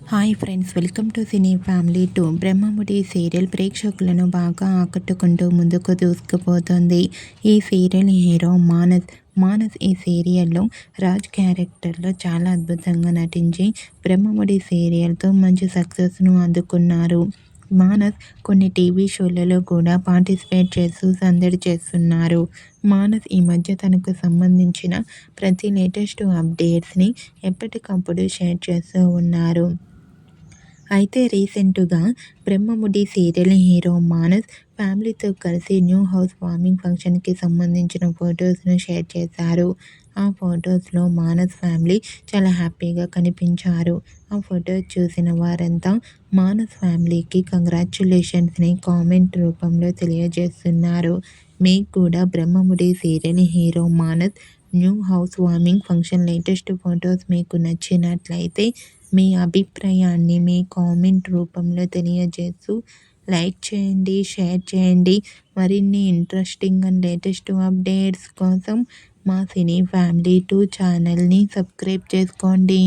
Hi friends, welcome to cine family 2. Brahmamudi serial ప్రేక్షకులను బాగా ఆకట్టుకుంటూ ముందుకు దూసుకుపోతుంది. ఈ సీరియల్ హీరో మానస్ ఈ సీరియల్లో రాజ్ క్యారెక్టర్లో చాలా అద్భుతంగా నటించి బ్రహ్మముడి సీరియల్తో మంచి సక్సెస్ను అందుకున్నారు. మానస్ కొన్ని టీవీ షోలలో కూడా పార్టిసిపేట్ చేస్తూ సందడి చేస్తున్నారు. మానస్ ఈ మధ్య తనకు సంబంధించిన ప్రతి లేటెస్ట్ అప్డేట్స్ని ఎప్పటికప్పుడు షేర్ చేస్తూ ఉన్నారు. అయితే రీసెంట్‌గా 'బ్రహ్మముడి' సీరియల్ హీరో మానస్ ఫ్యామిలీతో కలిసి న్యూ హౌస్ వార్మింగ్ ఫంక్షన్‌కి సంబంధించిన ఫొటోస్‌ను షేర్ చేశారు. ఆ ఫొటోస్‌లో మానస్ ఫ్యామిలీ చాలా హ్యాపీగా కనిపించారు. ఆ ఫొటోస్ చూసిన వారంతా మానస్ ఫ్యామిలీకి కంగ్రాచ్యులేషన్స్‌ని కామెంట్ రూపంలో తెలియజేస్తున్నారు. మీకు కూడా 'Brahmamudi' serial hero Manas new house warming function latest photos మీకు నచ్చినట్లయితే మీ అభిప్రాయాన్ని మీ కామెంట్ రూపంలో తెలియజేస్తూ లైక్ చేయండి, షేర్ చేయండి. మరిన్ని ఇంట్రెస్టింగ్ అండ్ లేటెస్ట్ అప్డేట్స్ కోసం మా సినీ ఫ్యామిలీ 2 ఛానల్ని సబ్స్క్రైబ్ చేసుకోండి.